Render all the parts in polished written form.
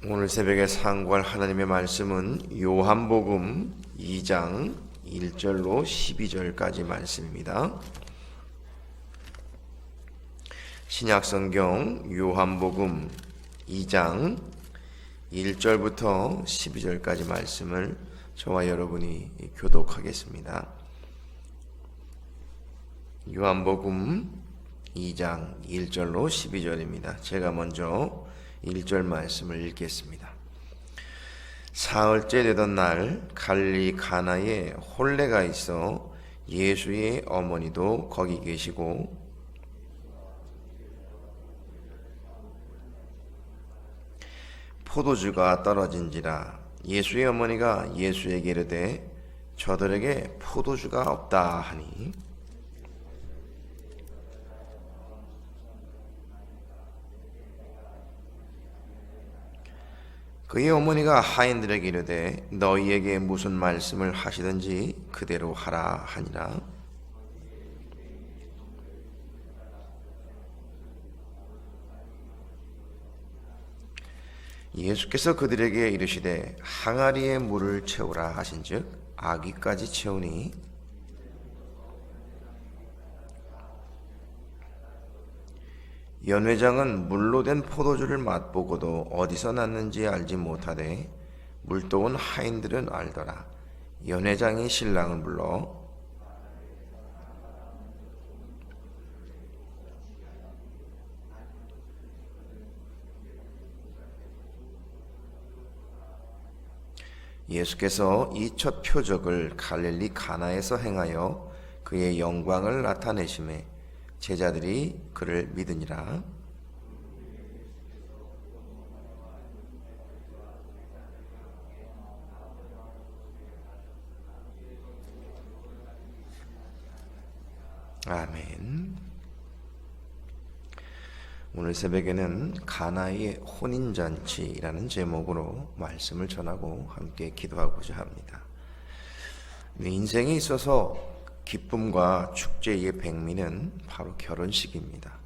오늘 새벽에 상고할 하나님의 말씀은 요한복음 2장 1절로 12절까지 말씀입니다. 신약성경 요한복음 2장 1절부터 12절까지 말씀을 저와 여러분이 교독하겠습니다. 요한복음 2장 1절로 12절입니다. 제가 먼저 1절 말씀을 읽겠습니다. 사흘째 되던 날 갈릴리 가나에 혼례가 있어 예수의 어머니도 거기 계시고 포도주가 떨어진지라 예수의 어머니가 예수에게 이르되 저들에게 포도주가 없다 하니 그의 어머니가 하인들에게 이르되 너희에게 무슨 말씀을 하시든지 그대로 하라 하니라. 예수께서 그들에게 이르시되 항아리에 물을 채우라 하신즉 아귀까지 채우니 연회장은 물로 된 포도주를 맛보고도 어디서 났는지 알지 못하되 물도온 하인들은 알더라. 연회장이 신랑을 불러 예수께서 이 첫 표적을 갈릴리 가나에서 행하여 그의 영광을 나타내심에 제자들이 그를 믿으니라. 아멘. 오늘 새벽에는 가나의 혼인잔치라는 제목으로 말씀을 전하고 함께 기도하고자 합니다. 인생에 있어서 기쁨과 축제의 백미는 바로 결혼식입니다.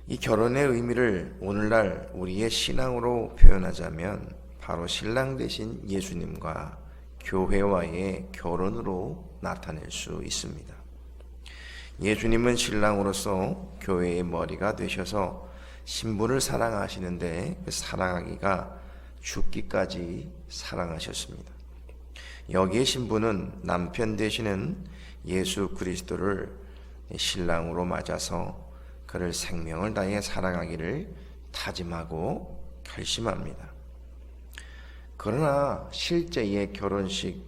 이 결혼의 의미를 오늘날 우리의 신앙으로 표현하자면 바로 신랑 되신 예수님과 교회와의 결혼으로 나타낼 수 있습니다. 예수님은 신랑으로서 교회의 머리가 되셔서 신부를 사랑하시는데 그 사랑하기가 죽기까지 사랑하셨습니다. 여기에 신부는 남편 되시는 예수 그리스도를 신랑으로 맞아서 그를 생명을 다해 사랑하기를 다짐하고 결심합니다. 그러나 실제의 결혼식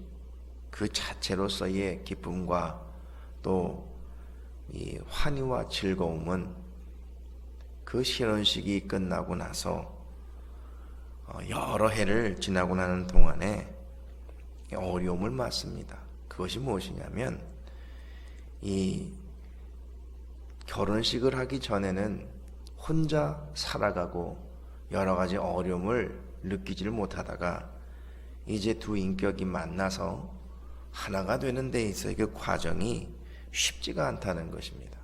그 자체로서의 기쁨과 또 이 환희와 즐거움은 그 결혼식이 끝나고 나서 여러 해를 지나고 나는 동안에 어려움을 맞습니다. 그것이 무엇이냐면 이 결혼식을 하기 전에는 혼자 살아가고 여러 가지 어려움을 느끼지를 못하다가 이제 두 인격이 만나서 하나가 되는 데 있어서 그 과정이 쉽지가 않다는 것입니다.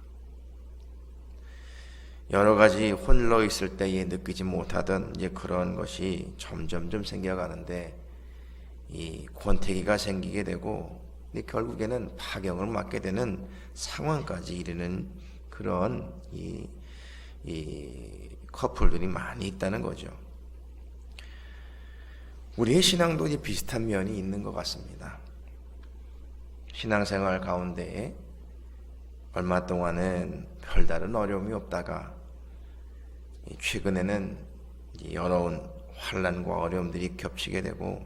여러 가지 홀로 있을 때에 느끼지 못하던 이제 그런 것이 점점 생겨가는데 이 권태기가 생기게 되고 결국에는 파경을 맞게 되는 상황까지 이르는 그런 이 커플들이 많이 있다는 거죠. 우리의 신앙도 이제 비슷한 면이 있는 것 같습니다. 신앙생활 가운데 얼마 동안은 별다른 어려움이 없다가 최근에는 여러 환난과 어려움들이 겹치게 되고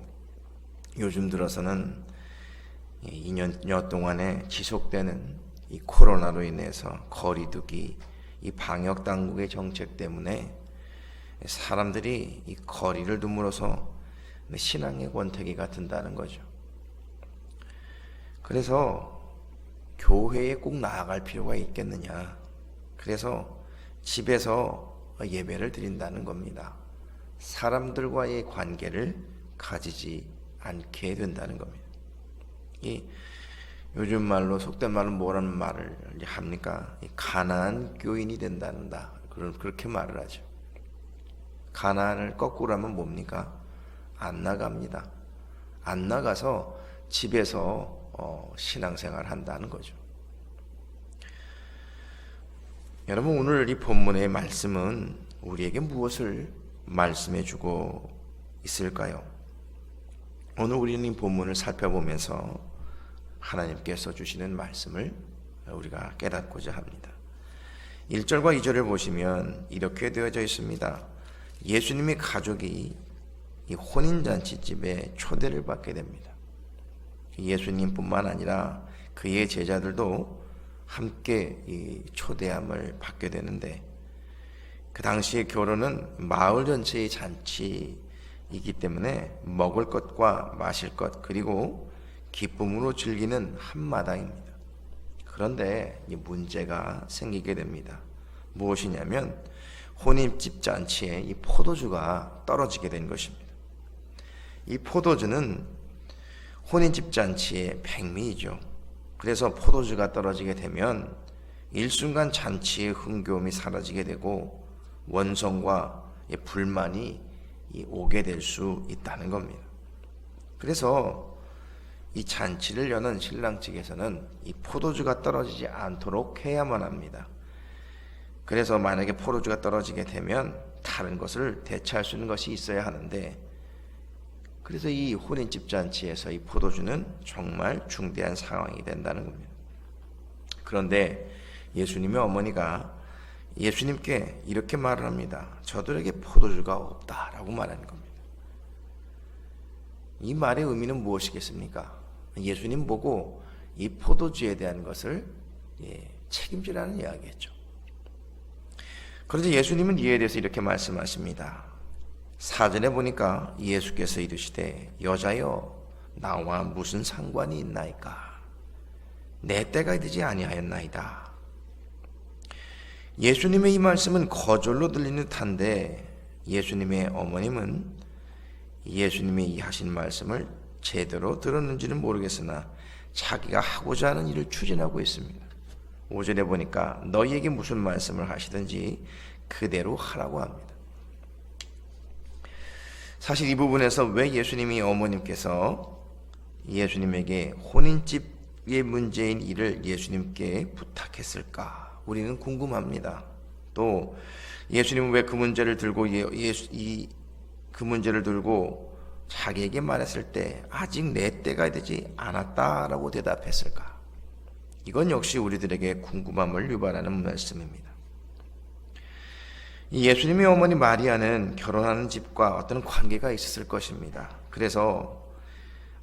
요즘 들어서는 2년여 동안에 지속되는 이 코로나로 인해서 거리두기, 이 방역 당국의 정책 때문에 사람들이 이 거리를 둠으로써 신앙의 권태기가 든다는 거죠. 그래서 교회에 꼭 나아갈 필요가 있겠느냐. 그래서 집에서 예배를 드린다는 겁니다. 사람들과의 관계를 가지지 않게 된다는 겁니다. 요즘 말로 속된 말로 뭐라는 말을 합니까? 가난한 교인이 된다는다. 그렇게 말을 하죠. 가나안을 거꾸로 하면 뭡니까? 안 나갑니다. 안 나가서 집에서 신앙생활 한다는 거죠. 여러분, 오늘 이 본문의 말씀은 우리에게 무엇을 말씀해 주고 있을까요? 오늘 우리는 이 본문을 살펴보면서 하나님께서 주시는 말씀을 우리가 깨닫고자 합니다. 1절과 2절을 보시면 이렇게 되어져 있습니다. 예수님의 가족이 이 혼인잔치집에 초대를 받게 됩니다. 예수님뿐만 아니라 그의 제자들도 함께 이 초대함을 받게 되는데, 그 당시의 결혼은 마을 전체의 잔치이기 때문에 먹을 것과 마실 것 그리고 기쁨으로 즐기는 한마당입니다. 그런데 이 문제가 생기게 됩니다. 무엇이냐면 혼인집 잔치에 이 포도주가 떨어지게 된 것입니다. 이 포도주는 혼인집 잔치의 백미이죠. 그래서 포도주가 떨어지게 되면 일순간 잔치의 흥겨움이 사라지게 되고 원성과 불만이 오게 될 수 있다는 겁니다. 그래서 이 잔치를 여는 신랑 측에서는 이 포도주가 떨어지지 않도록 해야만 합니다. 그래서 만약에 포도주가 떨어지게 되면 다른 것을 대체할 수 있는 것이 있어야 하는데, 그래서 이 혼인집 잔치에서 이 포도주는 정말 중대한 상황이 된다는 겁니다. 그런데 예수님의 어머니가 예수님께 이렇게 말을 합니다. 저들에게 포도주가 없다라고 말하는 겁니다. 이 말의 의미는 무엇이겠습니까? 예수님 보고 이 포도주에 대한 것을 책임지라는 이야기겠죠. 그런데 예수님은 이에 대해서 이렇게 말씀하십니다. 4절에 보니까 예수께서 이르시되 여자여 나와 무슨 상관이 있나이까? 내 때가 되지 아니하였나이다. 예수님의 이 말씀은 거절로 들리는 듯한데, 예수님의 어머님은 예수님이 이 하신 말씀을 제대로 들었는지는 모르겠으나 자기가 하고자 하는 일을 추진하고 있습니다. 5절에 보니까 너희에게 무슨 말씀을 하시든지 그대로 하라고 합니다. 사실 이 부분에서 왜 예수님이 어머님께서 예수님에게 혼인집의 문제인 일을 예수님께 부탁했을까? 우리는 궁금합니다. 또 예수님은 왜 그 문제를 들고 그 문제를 들고 자기에게 말했을 때 아직 내 때가 되지 않았다라고 대답했을까? 이건 역시 우리들에게 궁금함을 유발하는 말씀입니다. 예수님의 어머니 마리아는 결혼하는 집과 어떤 관계가 있었을 것입니다. 그래서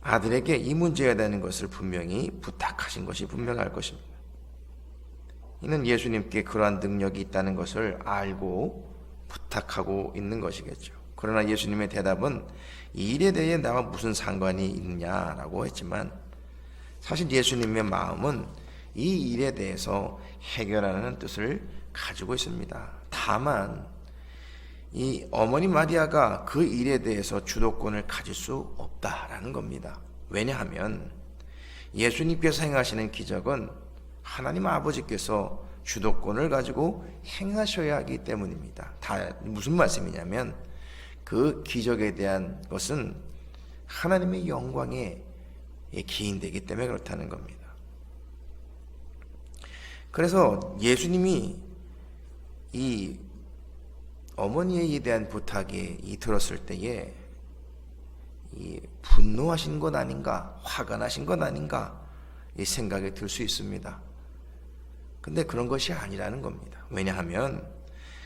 아들에게 이 문제에 대한 것을 분명히 부탁하신 것이 분명할 것입니다. 이는 예수님께 그러한 능력이 있다는 것을 알고 부탁하고 있는 것이겠죠. 그러나 예수님의 대답은 이 일에 대해 나와 무슨 상관이 있냐라고 했지만, 사실 예수님의 마음은 이 일에 대해서 해결하는 뜻을 가지고 있습니다. 다만 이 어머니 마리아가 그 일에 대해서 주도권을 가질 수 없다라는 겁니다. 왜냐하면 예수님께서 행하시는 기적은 하나님 아버지께서 주도권을 가지고 행하셔야 하기 때문입니다. 다 무슨 말씀이냐면 그 기적에 대한 것은 하나님의 영광에 기인되기 때문에 그렇다는 겁니다. 그래서 예수님이 이 어머니에 대한 부탁이 들었을 때에 이 분노하신 것 아닌가, 화가 나신 것 아닌가 이 생각이 들 수 있습니다. 근데 그런 것이 아니라는 겁니다. 왜냐하면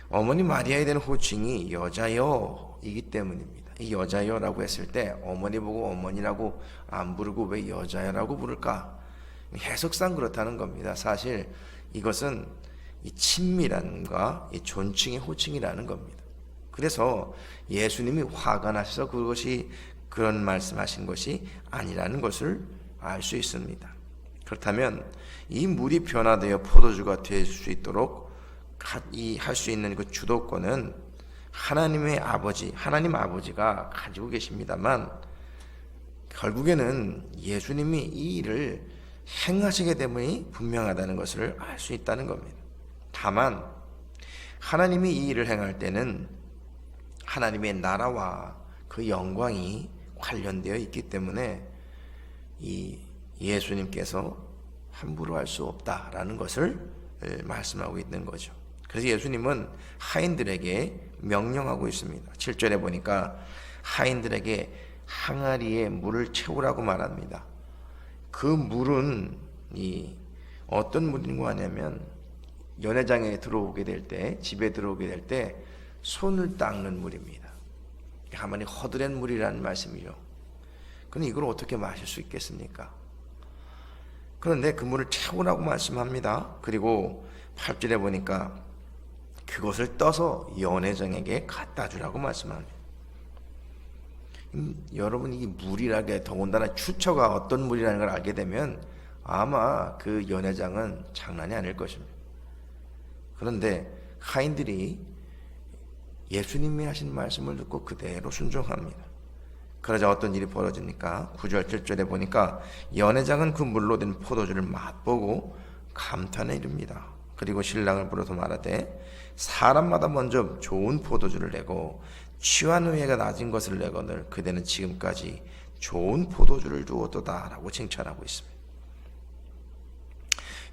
어머니 마리아에 대한 호칭이 여자여이기 때문입니다. 이 여자여라고 했을 때 어머니 보고 어머니라고 안 부르고 왜 여자여라고 부를까? 해석상 그렇다는 겁니다. 사실 이것은 이 친밀함과 이 존칭의 호칭이라는 겁니다. 그래서 예수님이 화가 나셔서 그것이 그런 말씀하신 것이 아니라는 것을 알 수 있습니다. 그렇다면 이 물이 변화되어 포도주가 될 수 있도록 할 수 있는 그 주도권은 하나님 아버지가 가지고 계십니다만, 결국에는 예수님이 이 일을 행하시게 됨이 분명하다는 것을 알 수 있다는 겁니다. 다만 하나님이 이 일을 행할 때는 하나님의 나라와 그 영광이 관련되어 있기 때문에 이 예수님께서 함부로 할 수 없다라는 것을 말씀하고 있는 거죠. 그래서 예수님은 하인들에게 명령하고 있습니다. 7절에 보니까 하인들에게 항아리에 물을 채우라고 말합니다. 그 물은 어떤 물인가 하냐면 연회장에 들어오게 될 때, 집에 들어오게 될 때 손을 닦는 물입니다. 가만히 허드렛 물이라는 말씀이죠. 그럼 이걸 어떻게 마실 수 있겠습니까? 그런데 그 물을 채우라고 말씀합니다. 그리고 8절에 보니까 그것을 떠서 연회장에게 갖다 주라고 말씀합니다. 여러분, 이 물이라게 더군다나 추처가 어떤 물이라는 걸 알게 되면 아마 그 연회장은 장난이 아닐 것입니다. 그런데 하인들이 예수님이 하신 말씀을 듣고 그대로 순종합니다. 그러자 어떤 일이 벌어집니까? 9절 7절에 보니까 연회장은 그 물로 된 포도주를 맛보고 감탄에 이릅니다. 그리고 신랑을 불러서 말하되 사람마다 먼저 좋은 포도주를 내고 취한 후에가 낮은 것을 내거늘 그대는 지금까지 좋은 포도주를 두었도다 라고 칭찬하고 있습니다.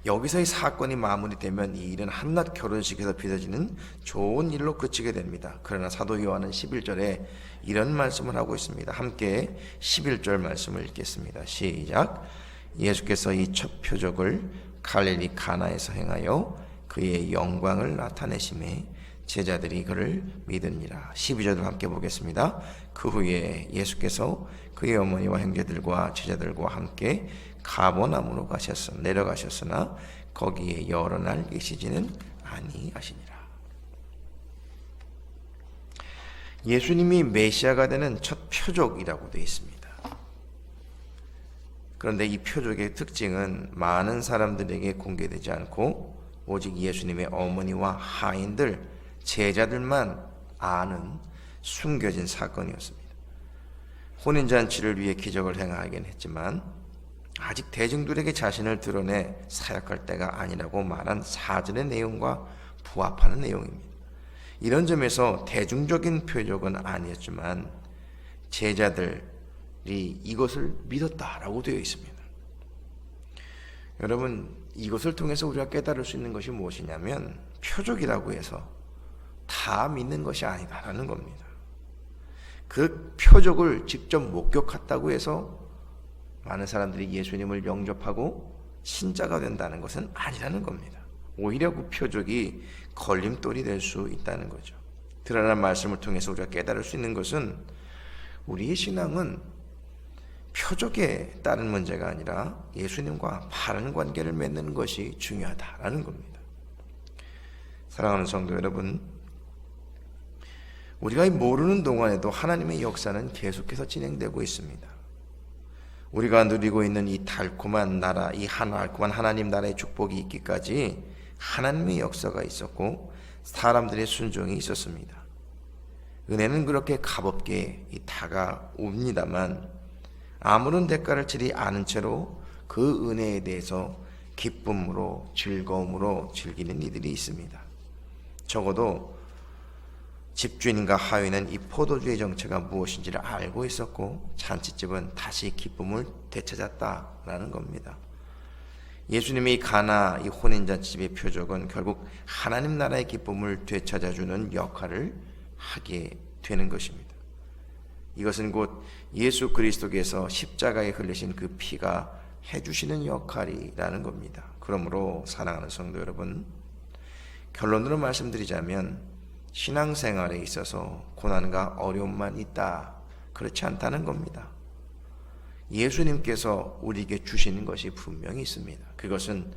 여기서 이 사건이 마무리되면 이 일은 한낱 결혼식에서 빚어지는 좋은 일로 그치게 됩니다. 그러나 사도 요한은 11절에 이런 말씀을 하고 있습니다. 함께 11절 말씀을 읽겠습니다. 시작. 예수께서 이 첫 표적을 갈릴리 가나에서 행하여 그의 영광을 나타내심에 제자들이 그를 믿으니라. 12절을 함께 보겠습니다. 그 후에 예수께서 그의 어머니와 형제들과 제자들과 함께 가버나움으로 내려가셨으나 거기에 여러 날 계시지는 아니하시니라. 예수님이 메시아가 되는 첫 표적이라고 되어 있습니다. 그런데 이 표적의 특징은 많은 사람들에게 공개되지 않고 오직 예수님의 어머니와 하인들, 제자들만 아는 숨겨진 사건이었습니다. 혼인잔치를 위해 기적을 행하긴 했지만 아직 대중들에게 자신을 드러내 사역할 때가 아니라고 말한 사전의 내용과 부합하는 내용입니다. 이런 점에서 대중적인 표적은 아니었지만 제자들이 이것을 믿었다라고 되어 있습니다. 여러분, 이것을 통해서 우리가 깨달을 수 있는 것이 무엇이냐면 표적이라고 해서 다 믿는 것이 아니다라는 겁니다. 그 표적을 직접 목격했다고 해서 많은 사람들이 예수님을 영접하고 신자가 된다는 것은 아니라는 겁니다. 오히려 그 표적이 걸림돌이 될 수 있다는 거죠. 드러난 말씀을 통해서 우리가 깨달을 수 있는 것은 우리의 신앙은 표적에 따른 문제가 아니라 예수님과 바른 관계를 맺는 것이 중요하다라는 겁니다. 사랑하는 성도 여러분, 우리가 모르는 동안에도 하나님의 역사는 계속해서 진행되고 있습니다. 우리가 누리고 있는 이 달콤한 나라, 이 달콤한 하나님 나라의 축복이 있기까지 하나님의 역사가 있었고 사람들의 순종이 있었습니다. 은혜는 그렇게 값없게 다가옵니다만 아무런 대가를 치지 않은 채로 그 은혜에 대해서 기쁨으로 즐거움으로 즐기는 이들이 있습니다. 적어도 집주인과 하인은 이 포도주의 정체가 무엇인지를 알고 있었고 잔치집은 다시 기쁨을 되찾았다라는 겁니다. 예수님의 가나 이 혼인잔치집의 표적은 결국 하나님 나라의 기쁨을 되찾아주는 역할을 하게 되는 것입니다. 이것은 곧 예수 그리스도께서 십자가에 흘리신 그 피가 해주시는 역할이라는 겁니다. 그러므로 사랑하는 성도 여러분, 결론으로 말씀드리자면 신앙생활에 있어서 고난과 어려움만 있다, 그렇지 않다는 겁니다. 예수님께서 우리에게 주시는 것이 분명히 있습니다. 그것은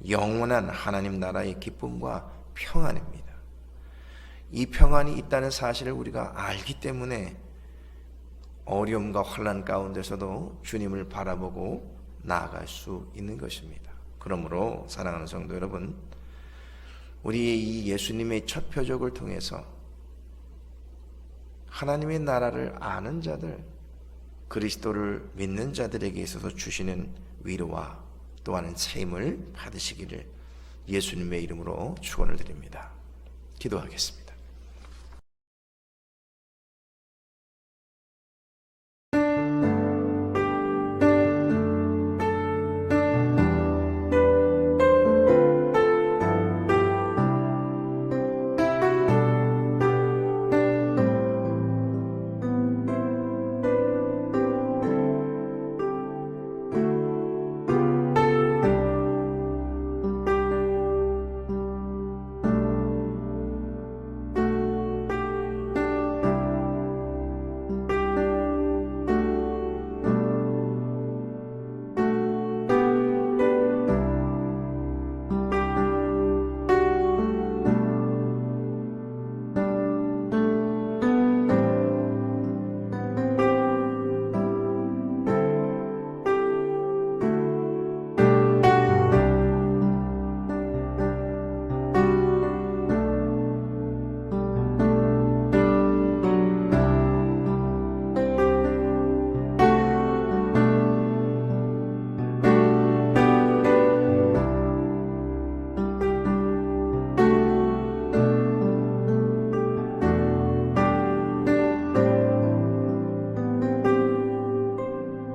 영원한 하나님 나라의 기쁨과 평안입니다. 이 평안이 있다는 사실을 우리가 알기 때문에 어려움과 환난 가운데서도 주님을 바라보고 나아갈 수 있는 것입니다. 그러므로 사랑하는 성도 여러분, 우리의 이 예수님의 첫 표적을 통해서 하나님의 나라를 아는 자들, 그리스도를 믿는 자들에게 있어서 주시는 위로와 또한 세임을 받으시기를 예수님의 이름으로 축원을 드립니다. 기도하겠습니다.